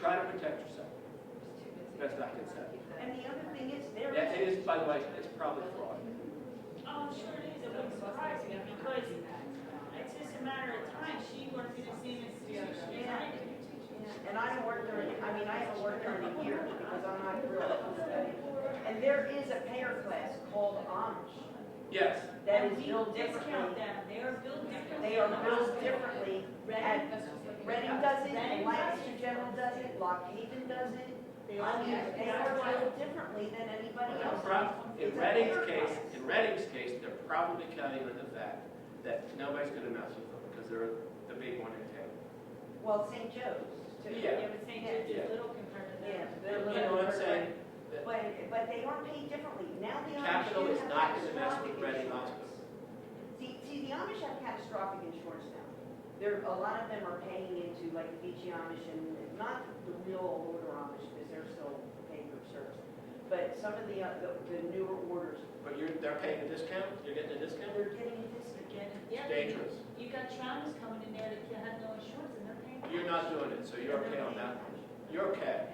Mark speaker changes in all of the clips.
Speaker 1: try to protect yourself. Best I can say.
Speaker 2: And the other thing is, there
Speaker 1: Yeah, it
Speaker 2: is,
Speaker 1: is, by the way, it's probably fraud.
Speaker 3: Oh, I'm sure it is. It wouldn't surprise me because it's just a matter of time. She worked in the same institution as I did.
Speaker 2: and I don't work there, I mean, I haven't worked there in a year because I'm not real close to that. And there is a payer class called Amish
Speaker 1: Yes,
Speaker 2: that
Speaker 3: And
Speaker 2: is
Speaker 3: we
Speaker 2: billed
Speaker 3: discount
Speaker 2: differently.
Speaker 3: them. They are billed differently.
Speaker 2: They are billed differently.
Speaker 3: Reading,
Speaker 2: Reading does it,
Speaker 3: Reading
Speaker 2: Lancaster General does it, Lock Haven does it.
Speaker 3: They
Speaker 2: I
Speaker 3: all
Speaker 2: mean,
Speaker 3: use
Speaker 2: they are billed differently than anybody
Speaker 1: no
Speaker 2: else.
Speaker 1: problem. In
Speaker 2: It's a
Speaker 1: Reading's
Speaker 2: payer
Speaker 1: case,
Speaker 2: class.
Speaker 1: in Reading's case, they're probably counting on the fact that nobody's going to mess with them because they're the big one in town.
Speaker 2: Well, St. Joe's too.
Speaker 1: Yeah.
Speaker 3: Yeah, but St. Jude's is little compared to
Speaker 2: Yeah,
Speaker 3: them.
Speaker 2: they're
Speaker 1: You
Speaker 2: little.
Speaker 1: know what I'm saying? That
Speaker 2: But they are paid differently. Now the Amish
Speaker 1: Capital
Speaker 2: do
Speaker 1: is
Speaker 2: have
Speaker 1: not going to mess
Speaker 2: catastrophic
Speaker 1: with Reading
Speaker 2: insurance.
Speaker 1: Hospital.
Speaker 2: See, the Amish have catastrophic insurance now. There, a lot of them are paying into like the Beachy Amish and not the real older Amish because they're still paying for service. But some of the newer orders,
Speaker 1: But they're paying a discount? You're getting a discount?
Speaker 2: they're getting a discount.
Speaker 3: Yeah,
Speaker 1: Dangerous.
Speaker 3: You got traumas coming in there that have no insurance and they're paying.
Speaker 1: You're not doing it, so you're okay on that. You're okay.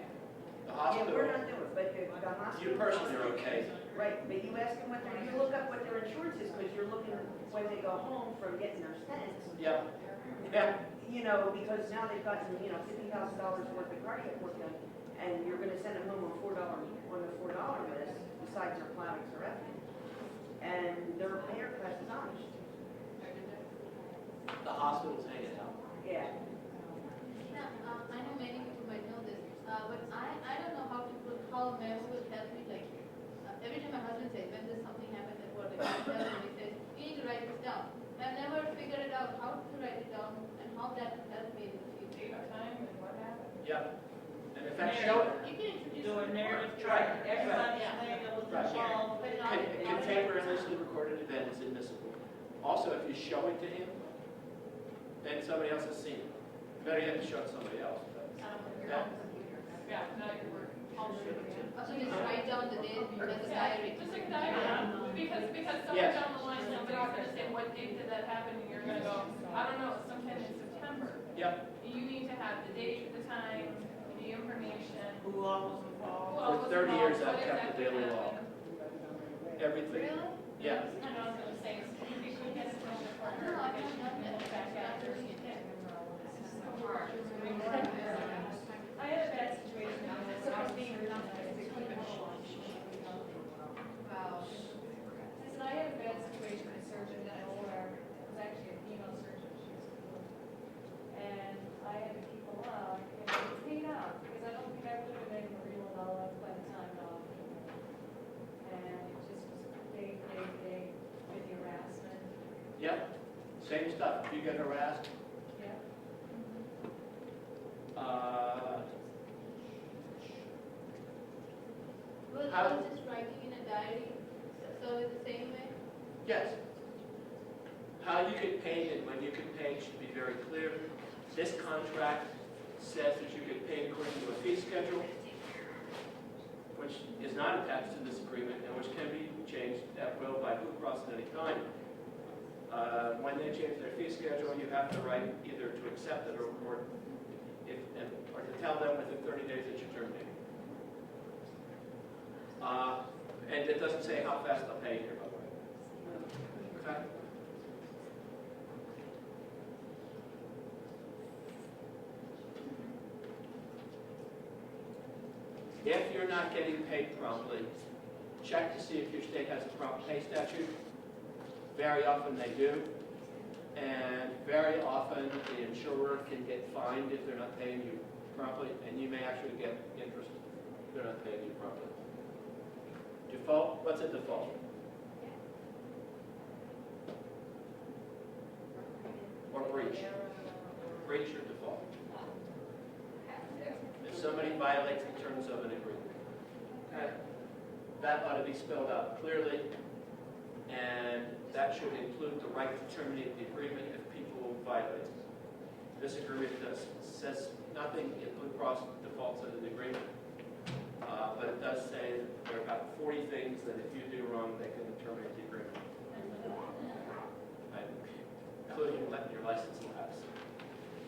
Speaker 1: The
Speaker 2: Yeah, we're not
Speaker 1: hospital,
Speaker 2: doing it, but the hospital.
Speaker 1: you personally are okay.
Speaker 2: Right, but you ask them what you look up what their insurance is because you're looking when they go home from getting their stents.
Speaker 1: Yeah. Yeah.
Speaker 2: You know, because now they've gotten, $50,000 worth of cardiac work done, and you're gonna send them home on $4 list, besides their Plavix or Epic. And their payer class is Amish.
Speaker 1: The hospital's hanging out.
Speaker 2: Yeah.
Speaker 4: Yeah, I know many people might know this, but I don't know how a member will help me, like, every time my husband says, when there's something happens at work, he says, you need to write this down. I've never figured it out, how to write it down, and how that will help me in the future.
Speaker 3: Time and what happened.
Speaker 1: Yeah. And in fact, show it.
Speaker 4: You can introduce
Speaker 3: Do a
Speaker 4: it.
Speaker 3: narrative
Speaker 1: Right,
Speaker 3: chart. Everybody's
Speaker 4: right.
Speaker 3: name that was
Speaker 1: Right.
Speaker 3: involved. Put it on the-
Speaker 1: Contemporaneously recorded event is admissible. Also, if you show it to him, then somebody else has seen it. Better yet, show it to somebody else. Yeah.
Speaker 5: Yeah, not your work. I'll show it to you.
Speaker 4: Also just write down the date, because the diary.
Speaker 5: Just like a diagram, because somewhere
Speaker 1: Yes.
Speaker 5: down the line, somebody's gonna say, what date did that happen? And you're gonna go, I don't know, sometime in September.
Speaker 1: Yep.
Speaker 5: You need to have the date, the time, the information.
Speaker 3: Who all was
Speaker 5: who
Speaker 3: involved?
Speaker 5: all
Speaker 1: For
Speaker 5: was
Speaker 1: 30 years,
Speaker 5: involved,
Speaker 1: I've
Speaker 5: what
Speaker 1: kept the
Speaker 5: exactly
Speaker 1: daily log.
Speaker 5: happened.
Speaker 1: Everything.
Speaker 4: Really?
Speaker 1: Yeah.
Speaker 5: And I was gonna say, so you could get it from the partner.
Speaker 4: No, I've not done that.
Speaker 5: Look back at it.
Speaker 3: This is so hard.
Speaker 5: I had a bad situation, I was being
Speaker 4: Wow.
Speaker 6: Listen, I had a bad situation with a surgeon that I know where, it was actually a female surgeon, she was cool. And I had to keep alive, and I was paid out, because I don't think I would have been able to deal with all that by the time off. And it just was day, with the harassment,
Speaker 1: Yep. Same stuff. If you get harassed,
Speaker 6: yeah.
Speaker 4: Well,
Speaker 1: How-
Speaker 4: I was just writing in a diary, so it's the same way?
Speaker 1: yes. How you get paid and when you get paid should be very clear. This contract says that you get paid according to a fee schedule, which is not attached to this agreement and which can be changed at will by Blue Cross at any time. When they change their fee schedule, you have to write either to accept it or to tell them within 30 days that you're terminating. And it doesn't say how fast they'll pay you here, by the way. Okay? If you're not getting paid promptly, check to see if your state has a prompt pay statute. Very often they do. And very often the insurer can get fined if they're not paying you promptly, and you may actually get interest if they're not paying you promptly. Default, what's a default? Or breach? Breach or default? If somebody violates the terms of an agreement. Okay? That ought to be spelled out clearly, and that should include the right to terminate the agreement if people violate it. This agreement says nothing in Blue Cross defaults under the agreement, but it does say that there are about 40 things that if you do wrong, they can terminate the agreement, right? Including letting your license lapse.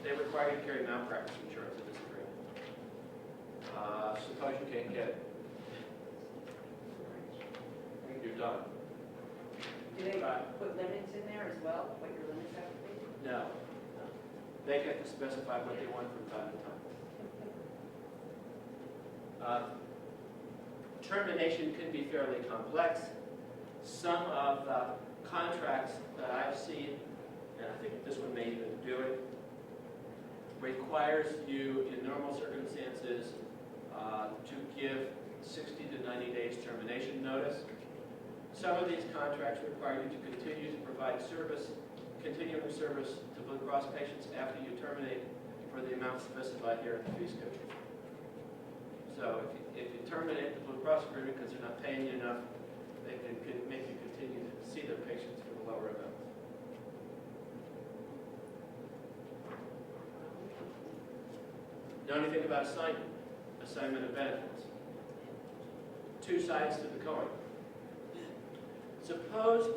Speaker 1: They require you to carry malpractice insurance in this agreement. Suppose you can't get it. You're done.
Speaker 2: Do they
Speaker 1: Right.
Speaker 2: put limits in there as well, what your limits have to be?
Speaker 1: No. They get to specify what they want from time to time. Termination can be fairly complex. Some of the contracts that I've seen, and I think this one may even do it, requires you in normal circumstances to give 60 to 90 days termination notice. Some of these contracts require you to continue to provide service, continuing service to Blue Cross patients after you terminate for the amount specified here in the fee schedule. So if you terminate the Blue Cross agreement because they're not paying you enough, they can make you continue to see their patients for the lower amounts. Know anything about assignment of benefits? Two sides to the coin. Suppose,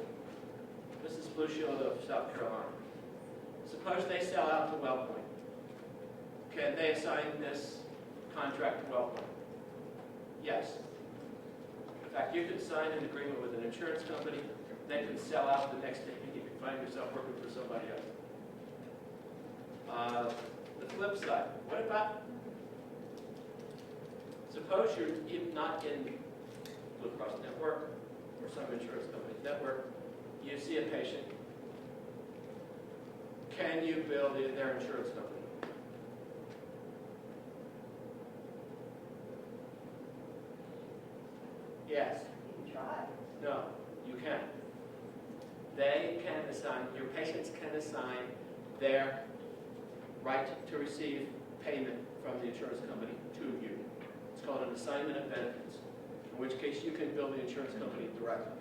Speaker 1: this is Blue Shield of South Carolina. Suppose they sell out to WellPoint. Can they assign this contract to WellPoint? Yes. In fact, you could sign an agreement with an insurance company, they can sell out the next day, and you can find yourself working for somebody else. The flip side, what about, suppose you're not in Blue Cross network or some insurance company's network, you see a patient, can you bill their insurance company? Yes.
Speaker 2: You can try.
Speaker 1: No, you can't. They can assign, your patients can assign their right to receive payment from the insurance company to you. It's called an assignment of benefits, in which case you can bill the insurance company directly.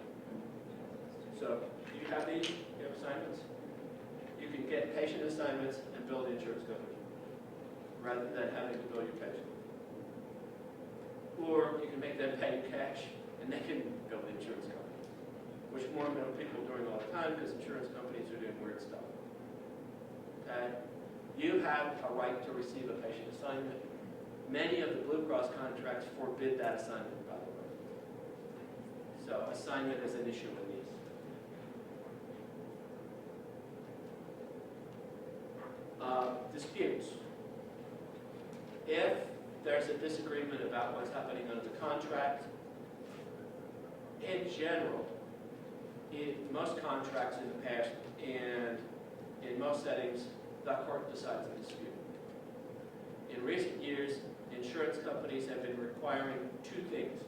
Speaker 1: So, do you have these? You have assignments? You can get patient assignments and bill the insurance company, rather than having to bill your patient. Or you can make them pay in cash, and they can bill the insurance company, which more and more people are doing all the time because insurance companies are doing weird stuff. Okay? You have a right to receive a patient assignment. Many of the Blue Cross contracts forbid that assignment, by the way. So assignment is an issue in these. Disputes. If there's a disagreement about what's happening under the contract, in general, in most contracts in the past and in most settings, the court decides the dispute. In recent years, insurance companies have been requiring two things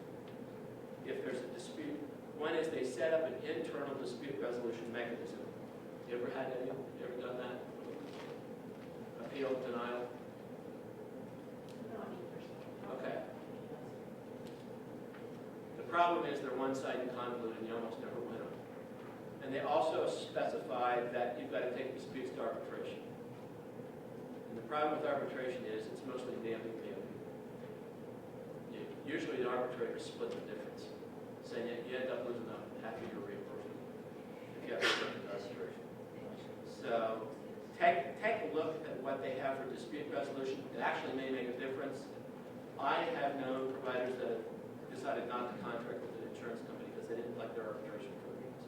Speaker 1: if there's a dispute. One is they set up an internal dispute resolution mechanism. You ever had any? You ever done that? Appeal, denial? Okay. The problem is they're one-sided convoluted and you almost never win them. And they also specify that you've got to take disputes to arbitration. And the problem with arbitration is it's mostly damning. Usually the arbitrator split the difference, saying you end up losing half of your reimbursement if you have to go to arbitration. So take a look at what they have for dispute resolution. It actually may make a difference. I have known providers that have decided not to contract with an insurance company because they didn't like their arbitration programs.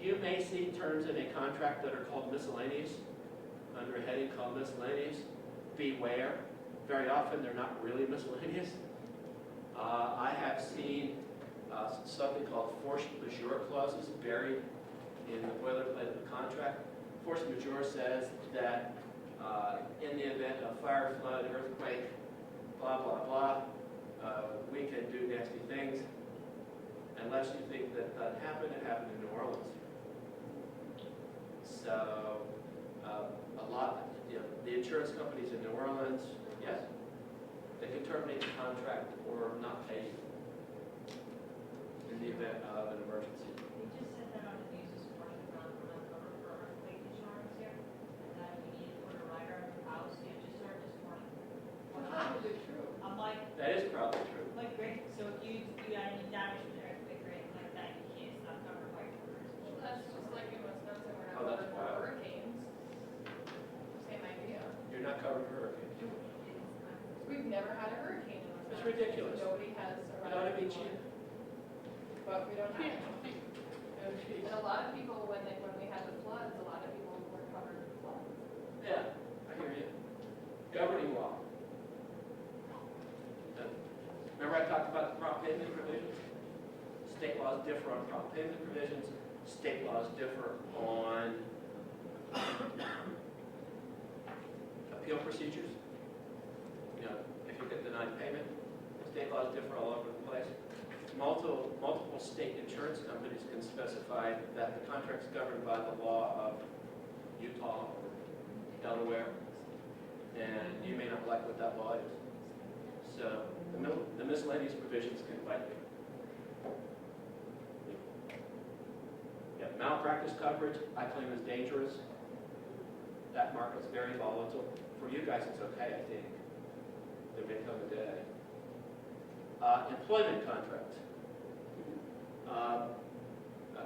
Speaker 1: You may see terms in a contract that are called miscellaneous, under a heading called miscellaneous. Beware. Very often they're not really miscellaneous. I have seen something called force majeure clauses buried in the boilerplate of the contract. Force majeure says that in the event of fire, flood, earthquake, blah, blah, blah, we can do nasty things. Unless you think that that happened, it happened in New Orleans. So the insurance companies in New Orleans, yes, they can terminate the contract or not pay you in the event of an emergency.
Speaker 7: They just sent that out in the news this morning about cover for earthquake insurance here, and that we need to put a rider on your house. You just heard this morning.
Speaker 2: Is it true?
Speaker 7: I'm like,
Speaker 1: That is probably true.
Speaker 7: great, so if you got any damage from the earthquake or anything like that, you can't, it's not covered by your
Speaker 5: Well, that's just like in Wisconsin, we're
Speaker 1: Oh,
Speaker 5: not
Speaker 1: that's
Speaker 5: covered for
Speaker 1: wild.
Speaker 5: hurricanes.
Speaker 1: covered for hurricanes.
Speaker 5: We've never had a hurricane in this
Speaker 1: It's
Speaker 5: town.
Speaker 1: ridiculous.
Speaker 5: Nobody has a
Speaker 1: It ought to be
Speaker 5: ride.
Speaker 1: cheap.
Speaker 5: But we don't have it.
Speaker 1: Oh, geez.
Speaker 5: And a lot of people, when we had the floods, a lot of people were covered in floods.
Speaker 1: Yeah, I hear you. Governing law. Remember I talked about the prompt payment provisions? State laws differ on prompt payment provisions. State laws differ on appeal procedures. You know, if you get denied payment, state laws differ all over the place. Multiple state insurance companies can specify that the contract's governed by the law of Utah or Delaware, and you may not like what that law is. So the miscellaneous provisions can bite you. Yeah, malpractice coverage, I claim is dangerous. That market's very volatile. For you guys, it's okay, I think. There may come a day. Employment contracts.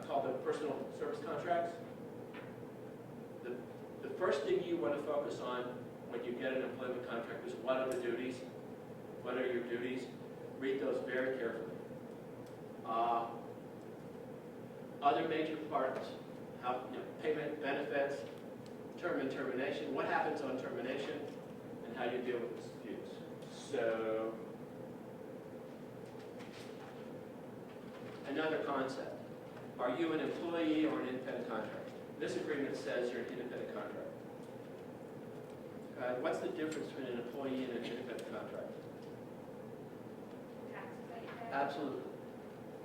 Speaker 1: Called the personal service contracts. The first thing you want to focus on when you get an employment contract is what are the duties? What are your duties? Read those very carefully. Other major parts, payment, benefits, term and termination, what happens on termination, and how you deal with disputes. So, another concept. Are you an employee or an independent contractor? This agreement says you're an independent contractor. What's the difference between an employee and an independent contractor?
Speaker 6: Taxes that you pay?
Speaker 1: Absolutely.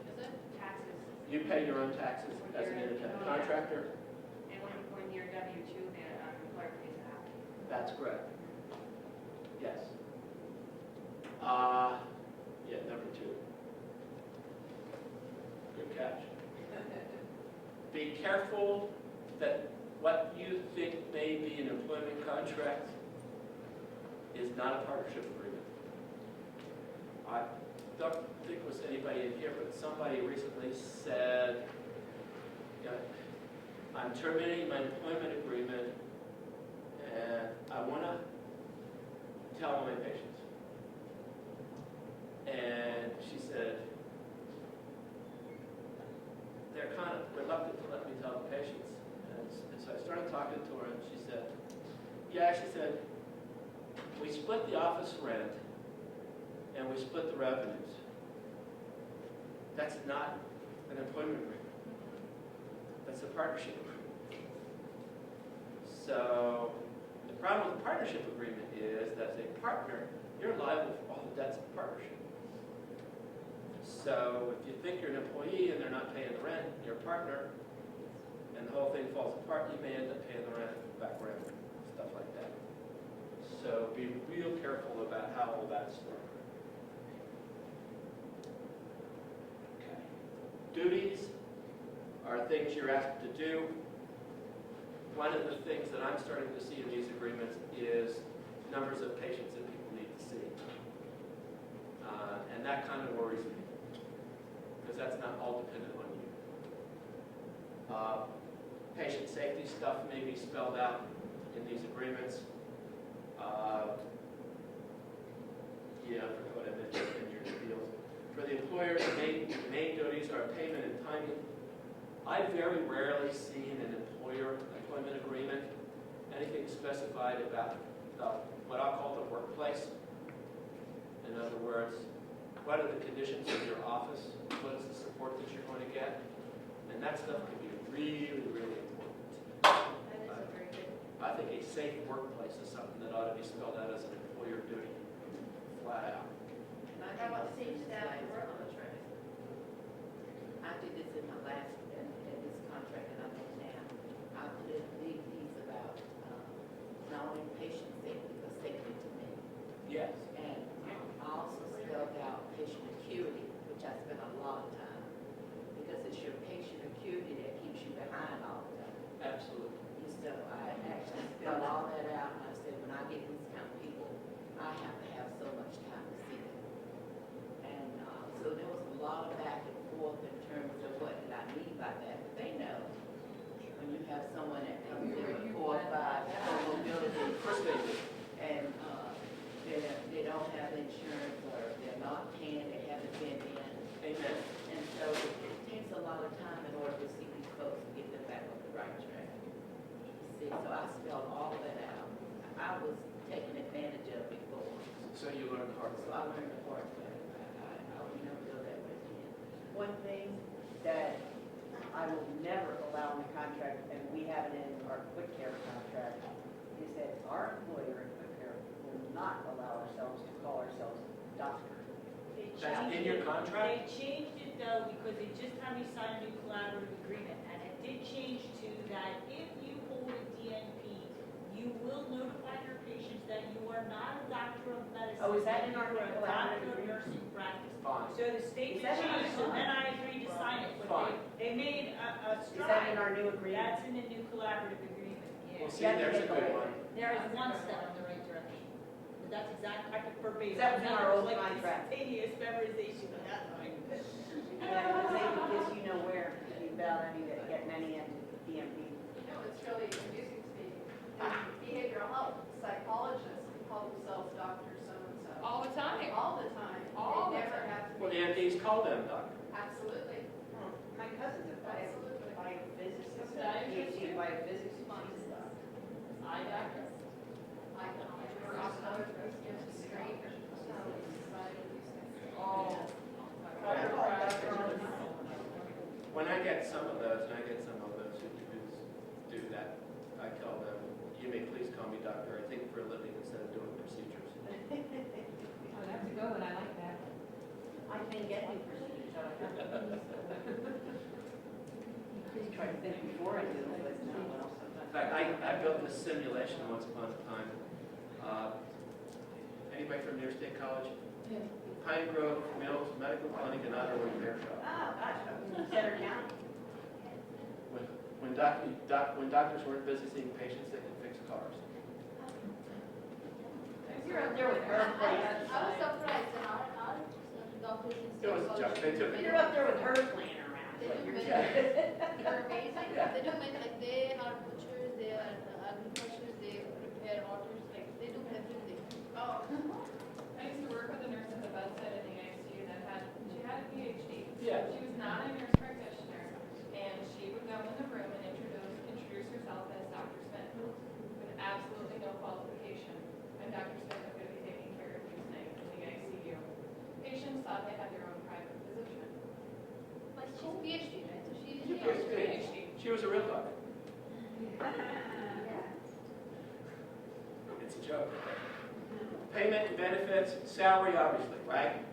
Speaker 4: Is it?
Speaker 6: Taxes.
Speaker 1: You pay your own taxes as an independent contractor.
Speaker 6: And when you're W-2, the employer pays half.
Speaker 1: That's correct. Yes. Yeah, number 2. Good catch. Be careful that what you think may be an employment contract is not a partnership agreement. I don't think it was anybody in here, but somebody recently said, I'm terminating my employment agreement and I want to tell all my patients. And she said, they're kind of reluctant to let me tell the patients. And so I started talking to her and she said, we split the office rent and we split the revenues. That's not an employment agreement. That's a partnership agreement. So the problem with the partnership agreement is that as a partner, you're liable for all the debts of the partnership. So if you think you're an employee and they're not paying the rent, you're a partner, and the whole thing falls apart, you may end up paying the rent, back rent, stuff like that. So be real careful about how all that's structured. Okay. Duties are things you're asked to do. One of the things that I'm starting to see in these agreements is numbers of patients that people need to see. And that kind of worries me, because that's not all dependent on you. Patient safety stuff may be spelled out in these agreements. I forgot what I mentioned in your deals. For the employer, the main duties are payment and timing. I very rarely see in an employment agreement anything specified about what I'll call the workplace. In other words, what are the conditions of your office? What is the support that you're going to get? And that stuff can be really, really important.
Speaker 6: That is a very good.
Speaker 1: I think a safe workplace is something that ought to be spelled out as an employer duty, flat out.
Speaker 8: How about safe staff and work on the track? I did this in my last, in this contract that I'm in now. I put in a big piece about not only patient safety, but safety to me.
Speaker 1: Yes.
Speaker 8: And I also spelled out patient acuity, which I spent a lot of time, because it's your patient acuity that keeps you behind all the time.
Speaker 1: Absolutely.
Speaker 8: And so I actually spelled all that out, and I said, when I get these kind of people, I have to have so much time to see them. And so there was a lot of back and forth in terms of what did I mean by that. But they know when you have someone that comes in with 4 or 5 comorbidities,
Speaker 1: First they do.
Speaker 8: and see, so I spelled all of that out. I was taken advantage of before,
Speaker 1: So you learned the hard
Speaker 8: so
Speaker 1: way.
Speaker 8: I learned the hard way. I will never go that way again.
Speaker 2: One thing that I will never allow in the contract, and we have it in our quick care contract, is that our employer in quick care will not allow ourselves to call ourselves doctor.
Speaker 3: They
Speaker 1: That's in
Speaker 3: changed
Speaker 1: your
Speaker 3: it-
Speaker 1: contract?
Speaker 3: They changed it though, because they just had me sign a new collaborative agreement, and it did change to that if you hold a DNP, you will notify your patients that you are not a doctor of medicine.
Speaker 2: Oh, is that in our
Speaker 3: you are a
Speaker 2: collaborative
Speaker 3: doctor of
Speaker 2: agreement?
Speaker 3: nursing practice.
Speaker 1: Fine.
Speaker 3: So the state
Speaker 2: Is that in our
Speaker 3: changed, and then I agreed to sign it, but
Speaker 1: Fine.
Speaker 3: they made a
Speaker 2: Is that in
Speaker 3: stride.
Speaker 2: our new agreement?
Speaker 3: That's in the new collaborative agreement, yeah.
Speaker 1: Well, see, there's a good one.
Speaker 3: There is one step in the right direction. But that's exactly, I could verbatim.
Speaker 2: That was in our old
Speaker 3: Like
Speaker 2: contract.
Speaker 3: instantaneous memorization of that line.
Speaker 2: Yeah, because they can kiss you nowhere about getting any DMP.
Speaker 9: You know, it's really amusing to me. Behavioral health psychologists call themselves Dr. So-and-so.
Speaker 5: All the time.
Speaker 9: All the time.
Speaker 5: All the
Speaker 9: They never
Speaker 5: time.
Speaker 9: have to
Speaker 1: Well, the
Speaker 9: be.
Speaker 1: MDs call them doctor.
Speaker 9: Absolutely.
Speaker 2: My cousin's a
Speaker 9: Absolutely.
Speaker 2: biophysicist,
Speaker 9: Dietitian
Speaker 2: PhD in
Speaker 9: too?
Speaker 2: biophysics, she's a doctor.
Speaker 5: I doctor.
Speaker 9: I can always optometrist, yes, straight, society, these things.
Speaker 5: Oh.
Speaker 1: When I get some of those, and I get some of those who do that, I tell them, you may please call me doctor, I think for a living instead of doing procedures.
Speaker 6: Oh, that's a good one, I like that.
Speaker 2: I can get new procedures. Please try to think before I do it, but no, well,
Speaker 1: In
Speaker 2: sometimes.
Speaker 1: fact, I built this simulation once upon a time. Anybody from New York State College? Pine Grove Mills Medical Clinic and Auto Repair Shop.
Speaker 2: Oh, gosh, Center County.
Speaker 1: When doctors weren't busy seeing patients, they could fix cars.
Speaker 2: You're up there with
Speaker 4: I
Speaker 2: earthquakes.
Speaker 4: was surprised, and our doctors in
Speaker 1: It was a joke. They took it.
Speaker 2: You're up there with hers laying around.
Speaker 4: They
Speaker 2: Like
Speaker 4: do
Speaker 2: you're
Speaker 4: many,
Speaker 2: just-
Speaker 4: they're amazing,
Speaker 1: Yeah.
Speaker 4: they do many, like they are butchers, they are agriculturists, they repair autos, like they do everything.
Speaker 9: Oh,
Speaker 5: I used to work with a nurse at the bedside in the ICU that she had a PhD.
Speaker 1: Yeah.
Speaker 5: She was not a nurse practitioner, and she would go in the room and introduce herself as Dr. Smith, with absolutely no qualification. And Dr. Smith was going to be taking care of these things in the ICU. Patients thought they had their own private physician.
Speaker 4: But she's PhD, right, so she.
Speaker 1: She was a PhD. She was a real doctor. It's a joke. Payment and benefits, salary obviously, right?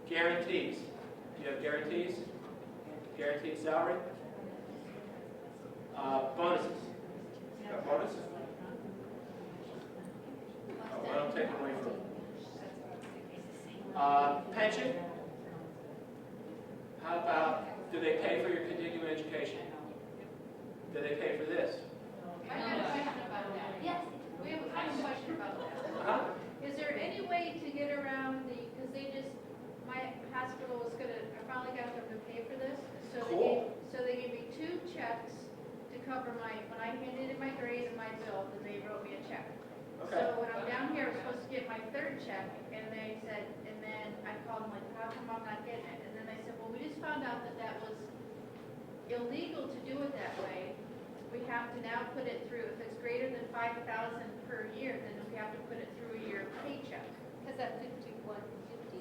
Speaker 1: Guarantees. Do you have guarantees? Guaranteed salary? Bonuses. You got bonuses? I don't take away from pension? How about, do they pay for your continuing education? Do they pay for this?
Speaker 9: I got a question about that.
Speaker 4: Yes,
Speaker 9: We have a question about that.
Speaker 1: Uh-huh.
Speaker 10: Is there any way to get around the, because they just, my hospital was gonna, I finally got them to pay for this.
Speaker 1: Cool.
Speaker 10: So they gave me 2 checks to cover when I handed in my grade and my bill, then they wrote me a check.
Speaker 1: Okay.
Speaker 10: So when I'm down here, I'm supposed to get my 3rd check, and they said, and then I called them like, how come I'm not getting it? And then they said, well, we just found out that that was illegal to do it that way. We have to now put it through, if it's greater than 5,000 per year, then we have to put it through your paycheck.
Speaker 4: because at 51, 50.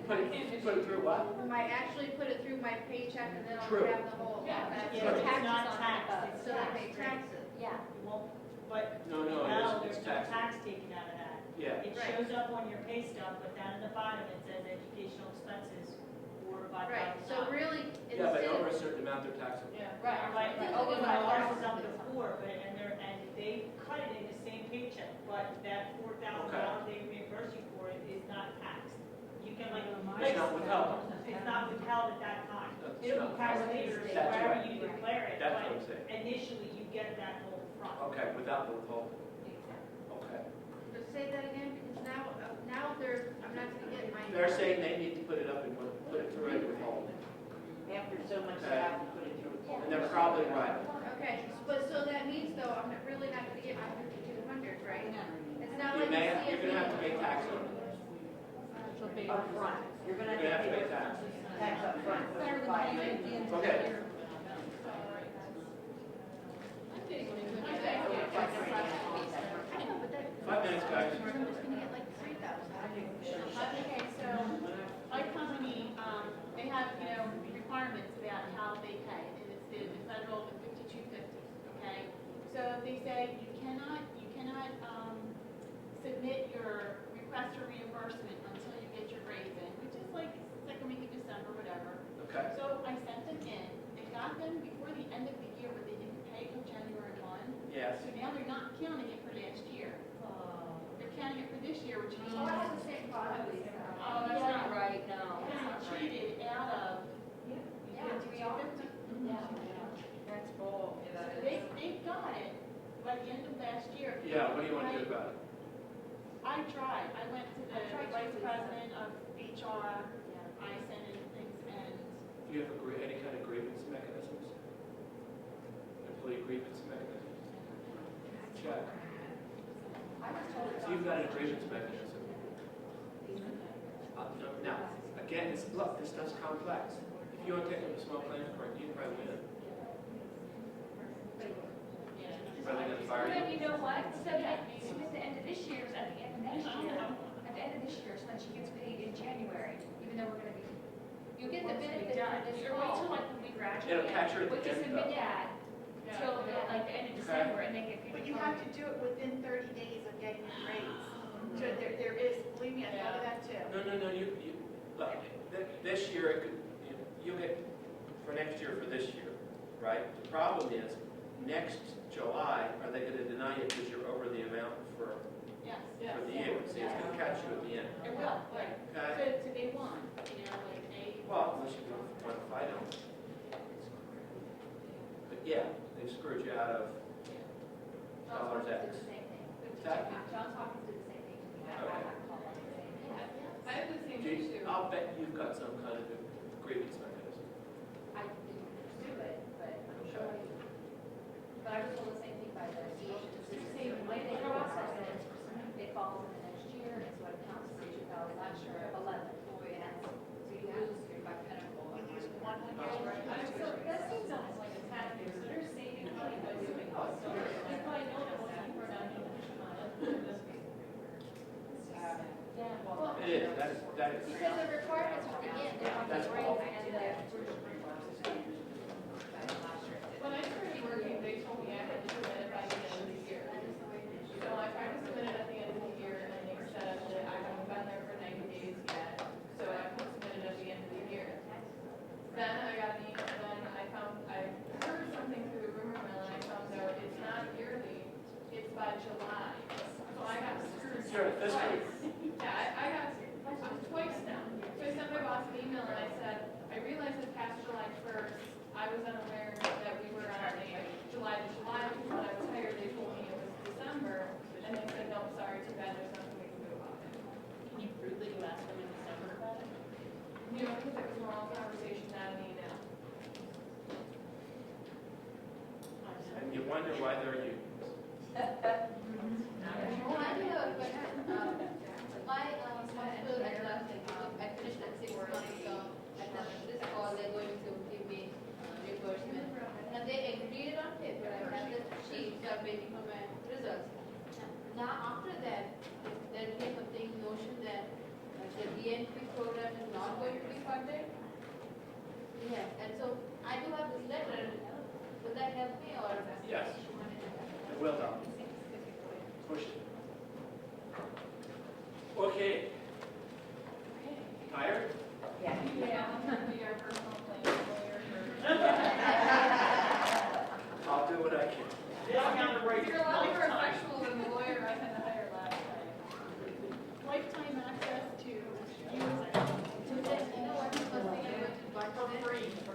Speaker 1: Put it through what?
Speaker 10: Actually put it through my paycheck, and then I'll
Speaker 1: True.
Speaker 10: have the whole.
Speaker 5: Yeah.
Speaker 3: Yeah, it's not taxed, it's
Speaker 10: So they
Speaker 3: tax
Speaker 10: pay
Speaker 3: free.
Speaker 10: taxes.
Speaker 4: Yeah.
Speaker 3: You won't, but
Speaker 1: No,
Speaker 3: now
Speaker 1: it's
Speaker 3: there's no
Speaker 1: tax.
Speaker 3: tax taken out of that.
Speaker 1: Yeah.
Speaker 3: It
Speaker 10: Right.
Speaker 3: shows up on your pay stub, but down at the bottom it says educational expenses or $5,000.
Speaker 10: Right, so really,
Speaker 1: Yeah, but
Speaker 10: instead
Speaker 1: over a
Speaker 10: of,
Speaker 1: certain amount, they're taxable.
Speaker 3: Yeah,
Speaker 10: Right.
Speaker 3: right,
Speaker 4: It's
Speaker 3: oh,
Speaker 4: like
Speaker 3: no, ours is
Speaker 4: $5,000.
Speaker 3: up to 4, but, and they cut it in the same paycheck, but that $4,000 they reimburse you for it is not taxed. You can
Speaker 1: It's not withheld.
Speaker 3: It's not withheld at that time.
Speaker 1: That's
Speaker 3: It'll be
Speaker 1: not-
Speaker 3: taxed later,
Speaker 1: That's
Speaker 3: wherever
Speaker 1: right.
Speaker 3: you declare it,
Speaker 1: That's what I'm
Speaker 3: but
Speaker 1: saying.
Speaker 3: initially you get that whole front.
Speaker 1: Okay, without the withhold. Okay.
Speaker 10: just say that again, because now I'm not gonna get my.
Speaker 1: They're saying they need to put it up and put it through and withhold.
Speaker 2: After so much
Speaker 1: Okay.
Speaker 2: time, you put it through.
Speaker 1: And they're probably right.
Speaker 10: Okay, but so that means though, I'm really not gonna get my 5,200, right? It's not
Speaker 1: You
Speaker 10: like
Speaker 1: may,
Speaker 10: the
Speaker 1: you're gonna have to pay tax on it.
Speaker 2: Up front. You're gonna
Speaker 1: You're gonna
Speaker 2: have to pay
Speaker 1: tax.
Speaker 2: tax up front.
Speaker 1: Okay.
Speaker 4: I'm getting really good.
Speaker 3: Okay, so my company, they have, requirements about how they pay, and it's the federal, the 5250, okay? So they say you cannot, submit your request for reimbursement until you get your grades in, which is like second week of December, whatever.
Speaker 1: Okay.
Speaker 3: So I sent them in, they got them before the end of the year, but they didn't pay till January 1.
Speaker 1: Yes.
Speaker 3: So now they're not counting it for last year. They're counting it for this year, which means.
Speaker 10: So I have the same problem.
Speaker 3: Oh, that's not right, no. Cheated out of.
Speaker 10: Yeah, to be honest.
Speaker 9: That's bull.
Speaker 3: They've got it by the end of last year.
Speaker 1: Yeah, what do you want to do about it?
Speaker 3: I tried, I went to the
Speaker 10: I tried
Speaker 3: vice
Speaker 10: too,
Speaker 3: president of HR, I sent in things, and
Speaker 1: Do you have any kind of grievance mechanisms? Employee grievance mechanisms? Check.
Speaker 9: I was told
Speaker 1: So you've got a grievance mechanism. Now, again, look, this stuff's complex. If you want to take them to small claims court, you can probably win. Probably gonna fire
Speaker 11: Then
Speaker 1: you.
Speaker 11: you know what, so that, so at the end of this year, at the end of next year, at the end of this year, so then she gets paid in January, even though we're gonna be,
Speaker 10: You get the
Speaker 11: once we
Speaker 10: benefit
Speaker 11: done.
Speaker 10: for this
Speaker 11: You're wait till
Speaker 10: fall.
Speaker 11: like when we graduate.
Speaker 1: It'll catch her at
Speaker 11: We
Speaker 1: the
Speaker 11: can
Speaker 1: end
Speaker 11: submit
Speaker 1: though.
Speaker 11: that till like the end of December and then get paid.
Speaker 12: But you have to do it within 30 days of getting your grades. So there is, believe me, I thought of that too.
Speaker 1: No, look, this year, you'll get for next year for this year, right? The problem is, next July, are they gonna deny you because you're over the amount for
Speaker 3: yes,
Speaker 1: the year? See, it's gonna catch you at the end.
Speaker 3: it will, right.
Speaker 1: Okay?
Speaker 3: So they won, like they.
Speaker 1: Well, unless you want to fight them. But yeah, they screwed you out of dollars X. Exactly.
Speaker 10: John Hopkins did the same thing to me. That's why I called him and said,
Speaker 5: I have the same
Speaker 1: Gee,
Speaker 5: issue.
Speaker 1: I'll bet you've got some kind of grievance mechanism.
Speaker 10: I didn't do it, but I'm sure I do. But I was told the same thing by the association. It's the same way they process it. It falls in the next year, and so it counts as 2011. So you lose your by pinnacle.
Speaker 12: You use 100.
Speaker 5: So that seems almost like a tactic, so they're saving money by doing this, so they probably know that we're not
Speaker 3: Yeah.
Speaker 1: It is, that is.
Speaker 10: Because the requirements for the end, they're on the
Speaker 1: That's
Speaker 10: grade
Speaker 1: all.
Speaker 10: and the.
Speaker 5: When I started working, they told me I had to submit it by the end of the year. So I tried to submit it at the end of the year, and they said that I haven't been there for 90 days yet, so I have to submit it at the end of the year. Then I got an email, then I heard something through the rumor mill, and I found out it's not yearly, it's by July. So I got screwed
Speaker 1: Sure, this
Speaker 5: twice.
Speaker 1: week.
Speaker 5: Yeah, I got twice now. So I sent my boss an email and I said, I realized it's past July 1st. I was unaware that we were on a July to July, because when I was hired, they told me it was December. And they said, no, sorry, too bad, there's nothing we can do about it.
Speaker 3: Can you prove that you asked them in December about it?
Speaker 5: You know, because it was an oral conversation, not an email.
Speaker 1: And you wonder why they're unions.
Speaker 10: Well, I do have a question. My hospital at last, I finished at 6 months, so at this call, they're going to give me reimbursement. And they agreed on paper, I have the sheet, so I'm waiting for my results. Now, after that, there came a thing, notion that the DNP program is not going to be funded. Yes, and so I do have this letter, will that help me or?
Speaker 1: Yes. It will help. Push it. Okay. Tired?
Speaker 5: Yeah, I'm gonna be our personal claims lawyer.
Speaker 1: I'll do what I can.
Speaker 5: You're allowed